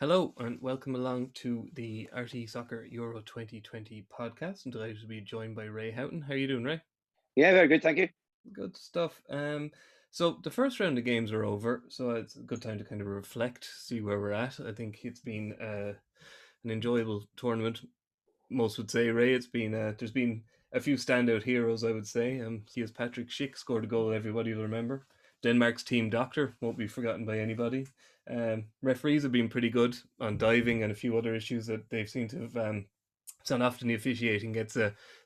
Hello and welcome along to the RT Soccer Euro 2020 podcast. I'm delighted to be joined by Ray Houghton. How are you doing, Ray? Yeah, very good, thank you. Good stuff. So the first round of games are over, so it's a good time to kind of reflect, see where we're at. I think it's been an enjoyable tournament. Most would say, Ray. It's been there's been a few standout heroes, I would say. He has Patrick Schick scored a goal everybody will remember. Denmark's team doctor won't be forgotten by anybody. Referees have been pretty good on diving and a few other issues that they've seemed to have. So often the officiating gets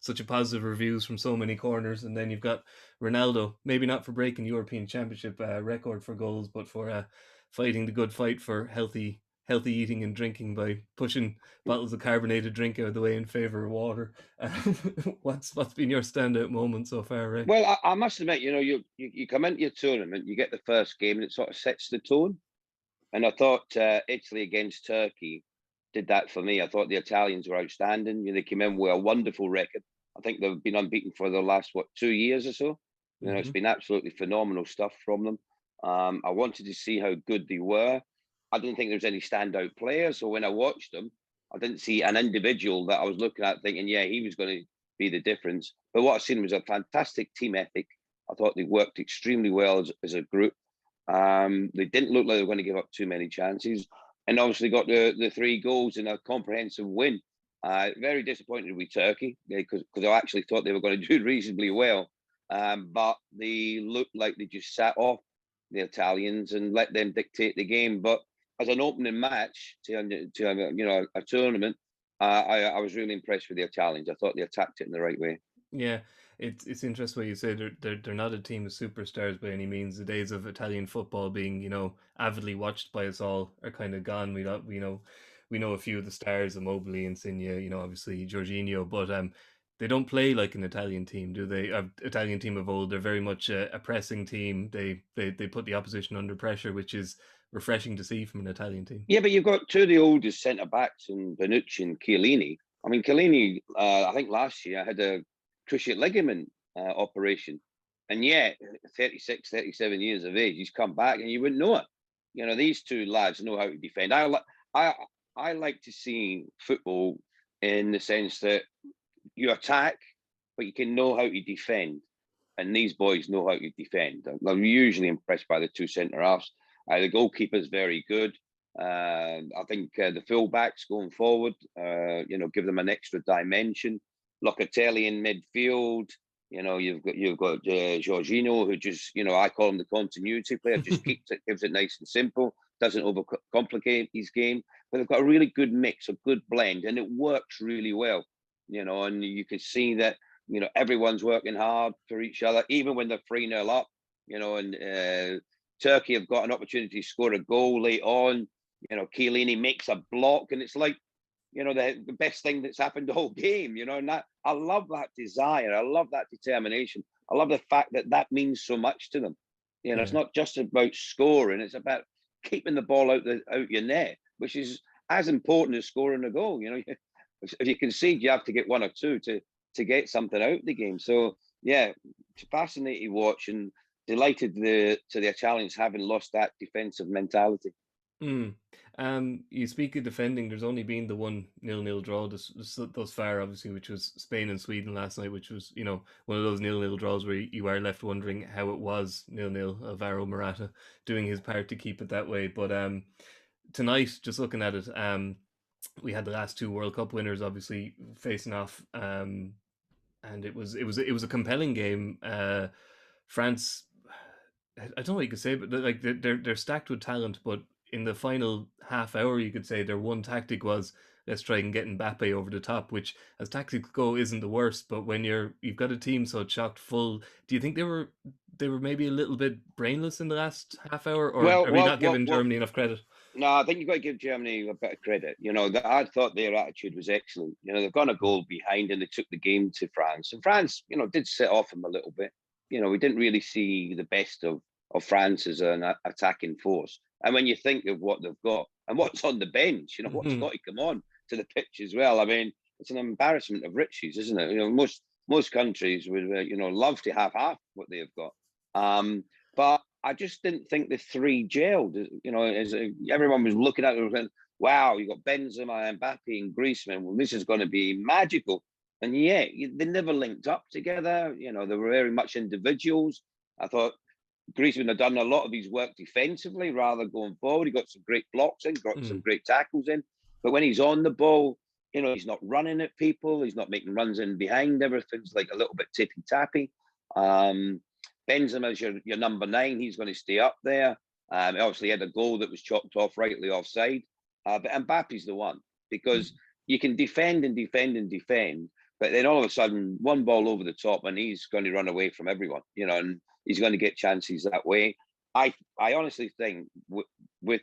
such a positive reviews from so many corners, and then you've got Ronaldo, maybe not for breaking European Championship record for goals, but for fighting the good fight for healthy eating and drinking by pushing bottles of carbonated drink out of the way in favor of water. What's been your standout moment so far, Ray? Well, I must admit, you come into your tournament, you get the first game, and it sort of sets the tone. And I thought Italy against Turkey did that for me. I thought the Italians were outstanding. They came in with a wonderful record. I think they've been unbeaten for the last 2 years or so. It's been absolutely phenomenal stuff from them. I wanted to see how good they were. I didn't think there was any standout players. So when I watched them, I didn't see an individual that I was looking at thinking, yeah, he was going to be the difference. But what I seen was a fantastic team ethic. I thought they worked extremely well as a group. They didn't look like they were going to give up too many chances, and obviously got the 3 goals in a comprehensive win. Very disappointed with Turkey because I actually thought they were going to do reasonably well, but they looked like they just sat off the Italians and let them dictate the game. But as an opening match to a tournament, I was really impressed with the Italians. I thought they attacked it in the right way. Yeah, it's interesting what you say. They're not a team of superstars by any means. The days of Italian football being avidly watched by us all are kind of gone. We know a few of the stars, Immobile, Insigne, obviously Jorginho, but they don't play like an Italian team, do they? Italian team of old. They're very much a pressing team. They put the opposition under pressure, which is refreshing to see from an Italian team. Yeah, but you've got two of the oldest centre backs in Bonucci and Chiellini. I mean, Chiellini, I think last year had a cruciate ligament operation, and yet 36, 37 years of age, he's come back, and you wouldn't know it. These two lads know how to defend. I I like to see football in the sense that you attack, but you can know how to defend. And these boys know how to defend. I'm usually impressed by the two centre halves. The goalkeeper's very good. I think the fullbacks going forward, give them an extra dimension. Locatelli in midfield. You've got Jorginho, who just I call him the continuity player. Just keeps it, gives it nice and simple. Doesn't overcomplicate his game. But they've got a really good mix, a good blend, and it works really well. And you can see that everyone's working hard for each other, even when they're 3-0 up. And Turkey have got an opportunity to score a goal late on. Chiellini makes a block, and it's like, the best thing that's happened the whole game. And I love that desire. I love that determination. I love the fact that means so much to them. It's not just about scoring; it's about keeping the ball out your net, which is as important as scoring a goal. If you concede, you have to get one or two to get something out of the game. So yeah, it's fascinating watch, and delighted to the Italians having lost that defensive mentality. Mm. You speak of defending. There's only been the 1-0 draw thus far, obviously, which was Spain and Sweden last night, which was one of those 0-0 draws where you are left wondering how it was 0-0. Alvaro Morata doing his part to keep it that way. But tonight, just looking at it, we had the last two World Cup winners obviously facing off, and it was a compelling game. France, I don't know what you could say, but like they're stacked with talent, but in the final half hour, you could say their one tactic was let's try and get Mbappe over the top, which as tactics go isn't the worst. But when you've got a team so chocked full, do you think they were maybe a little bit brainless in the last half hour, or Well, are we well, not well, giving well. Germany enough credit? No, I think you've got to give Germany a bit of credit. I thought their attitude was excellent. They've gone a goal behind and they took the game to France. And France, did set off them a little bit. We didn't really see the best of France as an attacking force. And when you think of what they've got and what's on the bench, what's got to come on to the pitch as well. I mean, it's an embarrassment of riches, isn't it? Most countries would, love to have half what they've got. But I just didn't think the three gelled. As everyone was looking at it, wow, you got Benzema, Mbappe, and Griezmann. Well, this is going to be magical. And yet, they never linked up together. You know, they were very much individuals. I thought Griezmann had done a lot of his work defensively rather than going forward. He got some great blocks in, got some great tackles in. But when he's on the ball, you know, he's not running at people. He's not making runs in behind. Everything's like a little bit tippy-tappy. Benzema's your number 9. He's going to stay up there. He obviously had a goal that was chopped off rightly offside. But Mbappe's the one, because you can defend and defend and defend, but then all of a sudden, one ball over the top and he's going to run away from everyone, you know, and he's going to get chances that way. I honestly think with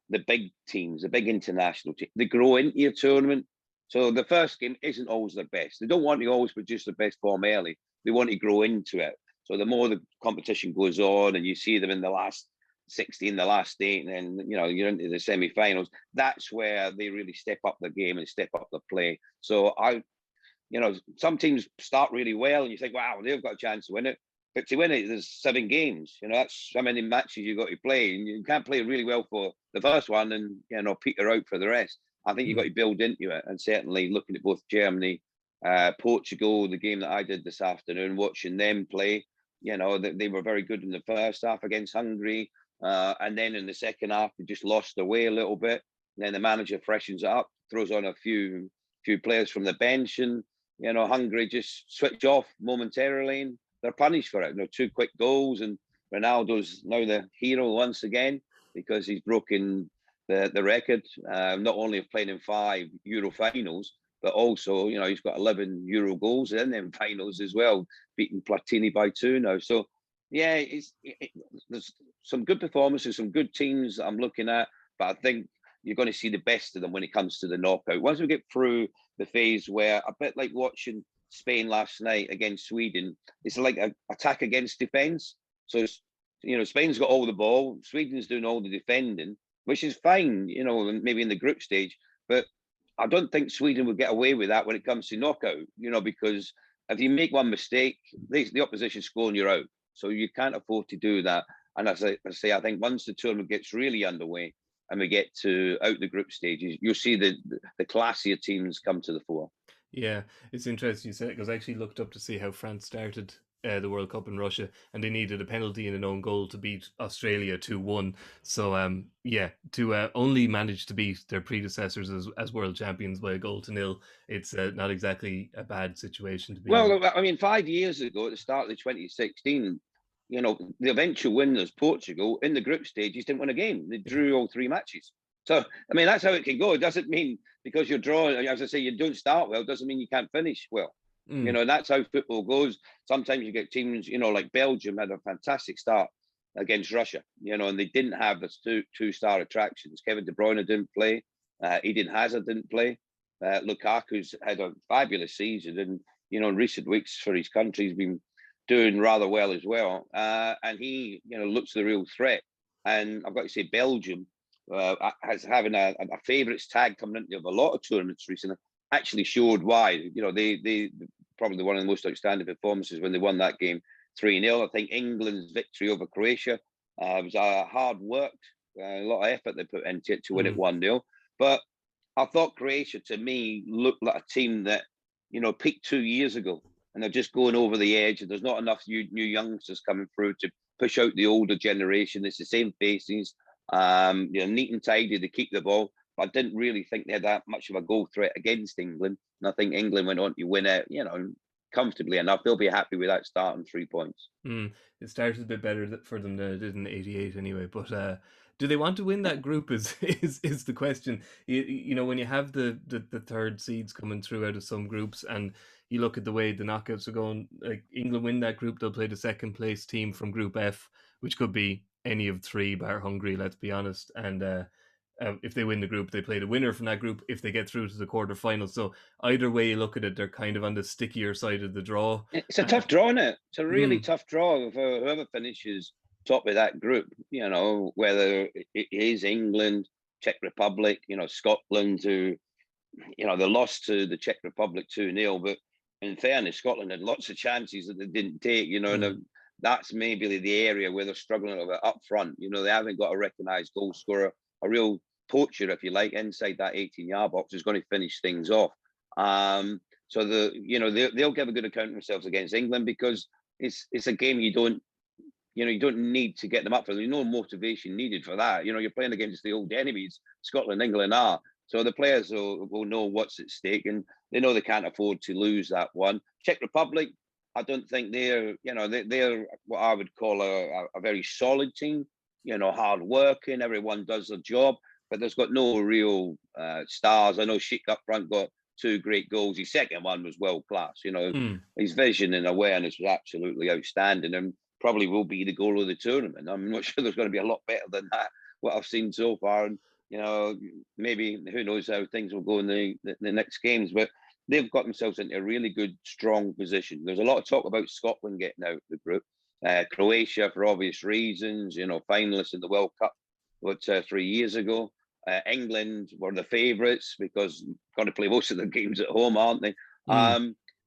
the big teams, the big international teams, they grow into your tournament. So the first game isn't always their best. They don't want to always produce the best form early. They want to grow into it. So the more the competition goes on and you see them in the last 16, the last 8, and then, you know, you're into the semi-finals, that's where they really step up the game and step up the play. So you know, some teams start really well and you think, wow, they've got a chance to win it. But to win it, there's 7 games. You know, that's how many matches you've got to play. And you can't play really well for the first one and, you know, peter out for the rest. I think you've got to build into it. And certainly looking at both Germany, Portugal, the game that I did this afternoon, watching them play, you know, they were very good in the first half against Hungary. And then in the second half, they just lost their way a little bit. And then the manager freshens it up, throws on a few players from the bench, and, you know, Hungary just switch off momentarily and they're punished for it. You know, 2 quick goals, and Ronaldo's now the hero once again because he's broken the record, not only of playing in 5 Euro finals, but also, you know, he's got 11 Euro goals in them finals as well, beating Platini by 2 now. So, yeah, there's some good performances, some good teams that I'm looking at, but I think you're going to see the best of them when it comes to the knockout. Once we get through the phase where, a bit like watching Spain last night against Sweden, it's like an attack against defence. So, you know, Spain's got all the ball, Sweden's doing all the defending, which is fine, you know, maybe in the group stage, but I don't think Sweden would get away with that when it comes to knockout, you know, because if you make one mistake, the opposition score and you're out. So you can't afford to do that. And as I say, I think once the tournament gets really underway and we get to out the group stages, you'll see the classier teams come to the fore. Yeah, it's interesting you said it, because I actually looked up to see how France started the World Cup in Russia, and they needed a penalty and an own goal to beat Australia 2-1. So, yeah, to only manage to beat their predecessors as world champions by a goal to nil, it's not exactly a bad situation to be in. Well, I mean, 5 years ago, at the start of the 2016, you know, the eventual winners, Portugal, in the group stages didn't win a game. They drew all 3 matches. So, I mean, that's how it can go. It doesn't mean because you're drawing, as I say, you don't start well, doesn't mean you can't finish well. You know, and that's how football goes. Sometimes you get teams, you know, like Belgium had a fantastic start against Russia, you know, and they didn't have the 2-star attractions. Kevin De Bruyne didn't play. Eden Hazard didn't play. Lukaku's had a fabulous season, and, you know, in recent weeks for his country, he's been doing rather well as well. And he, you know, looks the real threat. And I've got to say, Belgium has having a favourites tag coming into a lot of tournaments recently, actually showed why. You know, they probably one of the most outstanding performances when they won that game 3-0. I think England's victory over Croatia was hard worked, a lot of effort they put into it to win it 1-0. But I thought Croatia, to me, looked like a team that, you know, peaked 2 years ago, and they're just going over the edge. And there's not enough new youngsters coming through to push out the older generation. It's the same faces, you know, neat and tidy. They keep the ball. But I didn't really think they had that much of a goal threat against England. And I think England went on to win it, you know, comfortably enough. They'll be happy with that start and 3 points. It started a bit better for them than it did in '88 anyway. But do they want to win that group is the question. You know, when you have the third seeds coming through out of some groups, and you look at the way the knockouts are going, like England win that group, they'll play the second place team from Group F, which could be any of 3 bar Hungary, let's be honest. And if they win the group, they play the winner from that group if they get through to the quarterfinals. So either way you look at it, they're kind of on the stickier side of the draw. It's a tough draw, isn't it? It's a really tough draw for whoever finishes top of that group, you know, whether it is England, Czech Republic, you know, Scotland, who, you know, they lost to the Czech Republic 2-0, but in fairness, Scotland had lots of chances that they didn't take, you know, and that's maybe the area where they're struggling a bit up front. You know, they haven't got a recognised goal scorer, a real poacher, if you like, inside that 18-yard box is going to finish things off. So they'll give a good account of themselves against England, because it's a game you don't need to get them up for. There's no motivation needed for that. You're playing against the old enemies, Scotland, England are. So the players will know what's at stake, and they know they can't afford to lose that one. Czech Republic, I don't think they're what I would call a very solid team. Hard working, everyone does their job, but there's got no real stars. I know Schick up front got 2 great goals. His second one was world class. His vision and awareness was absolutely outstanding, and probably will be the goal of the tournament. I'm not sure there's going to be a lot better than that, what I've seen so far. And maybe who knows how things will go in the next games, but they've got themselves into a really good, strong position. There's a lot of talk about Scotland getting out of the group. Croatia, for obvious reasons, finalists in the World Cup 3 years ago. England were the favourites because got to play most of the games at home, aren't they?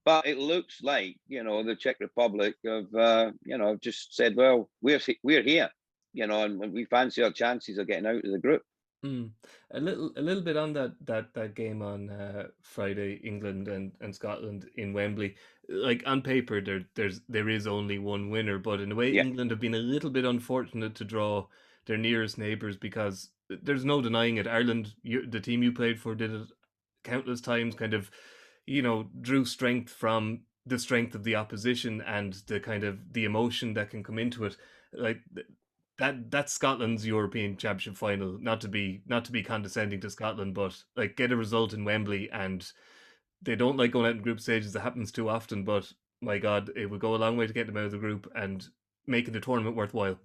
But it looks like the Czech Republic have just said, well, we're here, and we fancy our chances of getting out of the group. A little bit on that game on Friday, England and Scotland in Wembley. Like on paper, there is only one winner, but in a way, Yeah. England have been a little bit unfortunate to draw their nearest neighbours, because there's no denying it. Ireland, the team you played for, did it countless times. Kind of, drew strength from the strength of the opposition and the kind of the emotion that can come into it. Like that's Scotland's European Championship final. Not to be condescending to Scotland, but like, get a result in Wembley, and they don't like going out in group stages. It happens too often, but my God, it would go a long way to get them out of the group and making the tournament worthwhile.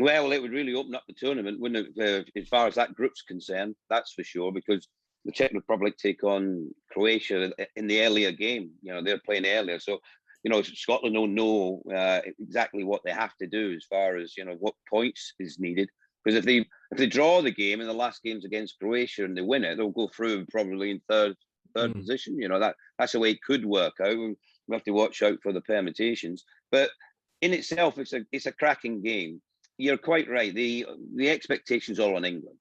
Well, it would really open up the tournament, wouldn't it? As far as that group's concerned, that's for sure, because the Czech Republic take on Croatia in the earlier game. They're playing earlier, so Scotland don't know exactly what they have to do as far as what points is needed. Because if they draw the game and the last game's against Croatia and they win it, they'll go through probably in third position. That's the way it could work out. We have to watch out for the permutations. But in itself, it's a cracking game. You're quite right. The expectation's all on England.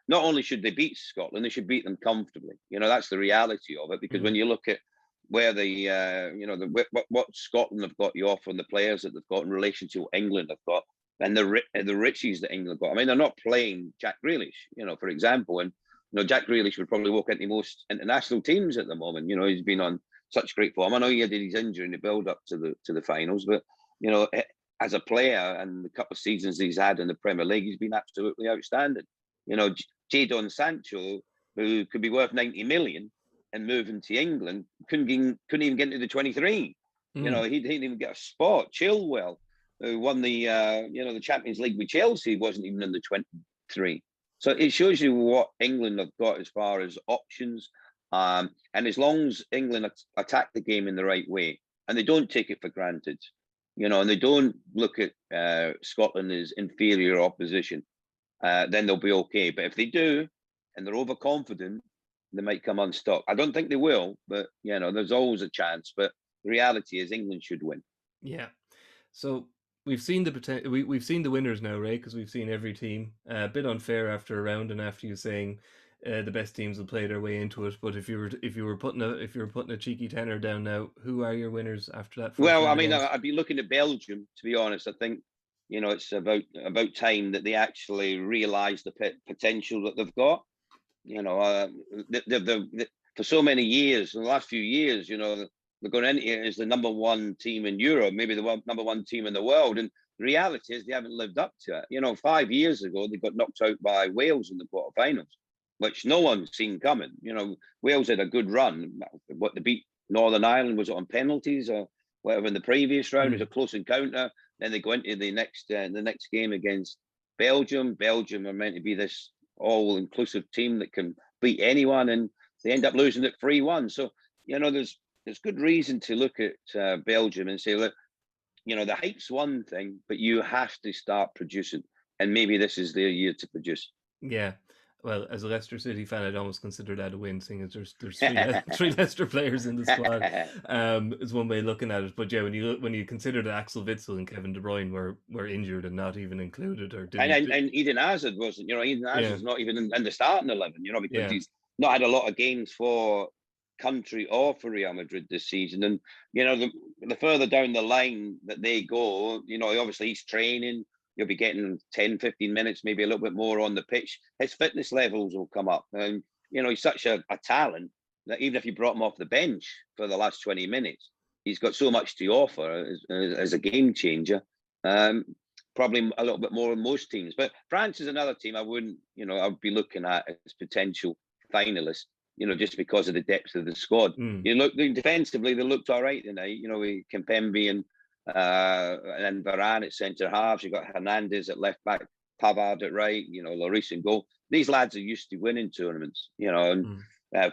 Not only should they beat Scotland, they should beat them comfortably. That's the reality of it. Because when you look at where what Scotland have got you offer, and the players that they've got in relation to what England have got, and the riches that England have got. I mean, they're not playing Jack Grealish, for example, and Jack Grealish would probably walk into most international teams at the moment. He's been on such great form. I know he had his injury in the build up to the finals, but as a player and the couple of seasons he's had in the Premier League, he's been absolutely outstanding. Jadon Sancho, who could be worth 90 million and moving to England, couldn't even get into the 23. He didn't even get a spot. Chilwell, who won the Champions League with Chelsea, wasn't even in the 23. So it shows you what England have got as far as options. And as long as England attack the game in the right way, and they don't take it for granted, and they don't look at Scotland as inferior opposition, then they'll be okay. But if they do, and they're overconfident, they might come unstuck. I don't think they will, but there's always a chance. But the reality is England should win. Yeah. So we've seen we've seen the winners now, Ray, because we've seen every team. A bit unfair after a round, and after you saying the best teams will play their way into it. But if you were putting a cheeky tenner down now, who are your winners after that? Well, I mean, I'd be looking at Belgium, to be honest. I think it's about time that they actually realise the potential that they've got. For so many years, in the last few years, they're going into it as the number one team in Europe, maybe the number one team in the world. And the reality is they haven't lived up to it. 5 years ago, they got knocked out by Wales in the quarterfinals, which no one seen coming. Wales had a good run. What they beat Northern Ireland, was it on penalties or whatever in the previous round? It was a close encounter. Then they go into the next game against Belgium. Belgium are meant to be this all-inclusive team that can beat anyone, and they end up losing it 3-1. So there's good reason to look at Belgium and say, look, the hype's one thing, but you have to start producing, and maybe this is their year to produce. Yeah. Well, as a Leicester City fan, I'd almost consider that a win, seeing as there's three Leicester players in the squad. Is one way of looking at it. But yeah, when you consider that Axel Witsel and Kevin De Bruyne were injured and not even included or and, didn't, and and Eden Hazard wasn't. Eden yeah, Hazard's not even in the starting 11. Because yeah, he's not had a lot of games for country or for Real Madrid this season. And the further down the line that they go, obviously he's training. You'll be getting 10, 15 minutes, maybe a little bit more on the pitch. His fitness levels will come up. And, he's such a talent that even if you brought him off the bench for the last 20 minutes, he's got so much to offer as a game changer. Probably a little bit more than most teams. But France is another team I wouldn't, I'd be looking at as potential finalists, just because of the depth of the squad. Defensively, they looked all right tonight, with Kimpembe and Varane at centre halves. You've got Hernandez at left back, Pavard at right, Lloris in goal. These lads are used to winning tournaments, and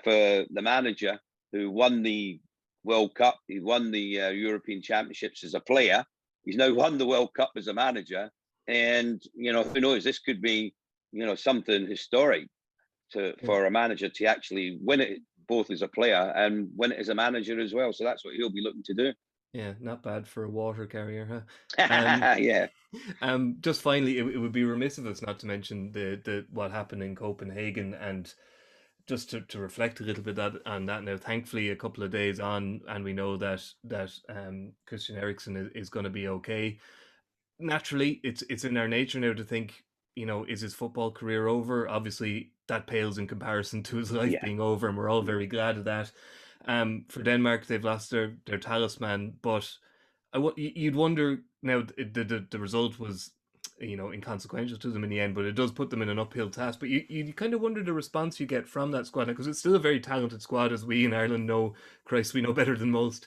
for the manager who won the World Cup, he won the European Championships as a player. He's now won the World Cup as a manager, and who knows? This could be something historic for a manager to actually win it both as a player and win it as a manager as well. So that's what he'll be looking to do. Yeah, not bad for a water carrier, huh? Yeah. Just finally, it would be remiss of us not to mention the what happened in Copenhagen, and just to reflect a little bit on that now. Thankfully, a couple of days on, and we know that Christian Eriksen is going to be okay. Naturally, it's in our nature now to think, is his football career over? Obviously, that pales in comparison to his life being over, and we're all very glad of that. For Denmark, they've lost their talisman, but you'd wonder now. The result was, inconsequential to them in the end, but it does put them in an uphill task. But you kind of wonder the response you get from that squad, because it's still a very talented squad, as we in Ireland know. Christ, we know better than most.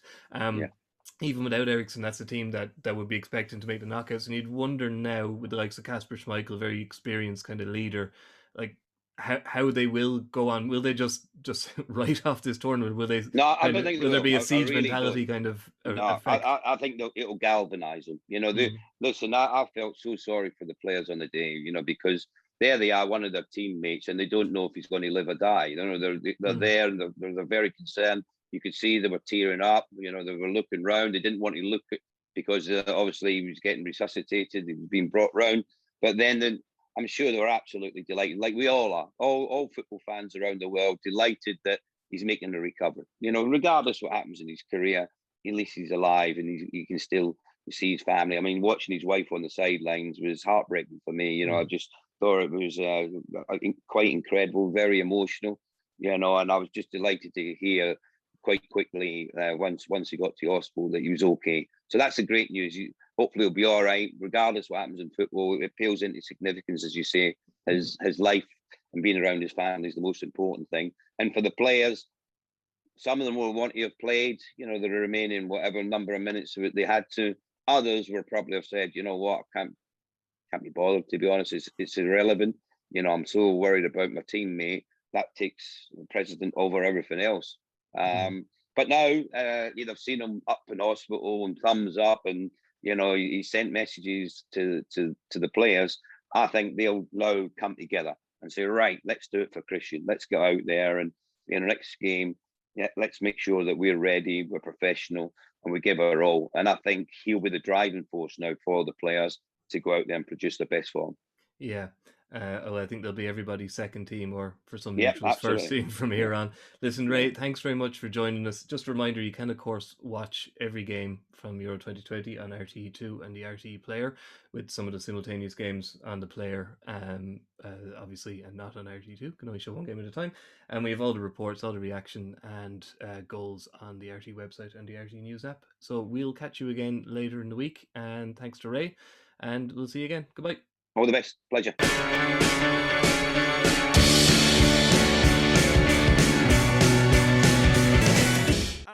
Even without Eriksen, that's a team that would be expecting to make the knockouts. And you'd wonder now, with the likes of Kasper Schmeichel, very experienced kind of leader, like how they will go on. Will they just write off this tournament? Will they? No, I don't think they will. There be a siege really mentality don't. kind of No, effect? I think it'll galvanise them. Listen, I felt so sorry for the players on the day, because there they are, one of their teammates, and they don't know if he's going to live or die. They're there, and they're very concerned. You could see they were tearing up. They were looking round. They didn't want to look at, because obviously he was getting resuscitated. He was being brought round. But then I'm sure they were absolutely delighted, like we all are. All football fans around the world delighted that he's making a recovery. Regardless what happens in his career, at least he's alive and he can still see his family. I mean, watching his wife on the sidelines was heartbreaking for me. I just thought it was quite incredible, very emotional. And I was just delighted to hear quite quickly once he got to hospital that he was okay. So that's the great news. Hopefully he'll be all right, regardless what happens in football. It pales into significance, as you say. His life and being around his family is the most important thing. And for the players, some of them will want to have played, the remaining whatever number of minutes that they had to. Others will probably have said, what, I can't be bothered, to be honest. It's irrelevant. I'm so worried about my teammate. That takes the president over everything else. But now they've seen him up in hospital and thumbs up, and he sent messages to the players. I think they'll now come together and say, right, let's do it for Christian. Let's go out there and in the next game, let's make sure that we're ready, we're professional, and we give our all. And I think he'll be the driving force now for the players to go out there and produce the best form. Yeah. I think they'll be everybody's second team, or for some Yeah, neutrals, first absolutely. team from here on. Listen, Ray, thanks very much for joining us. Just a reminder, you can, of course, watch every game from Euro 2020 on RTE2 and the RTE player, with some of the simultaneous games on the player, obviously, and not on RTE2. Can only show one game at a time. And we have all the reports, all the reaction, and goals on the RTE website and the RTE News app. So we'll catch you again later in the week. And thanks to Ray. And we'll see you again. Goodbye. All the best. Pleasure.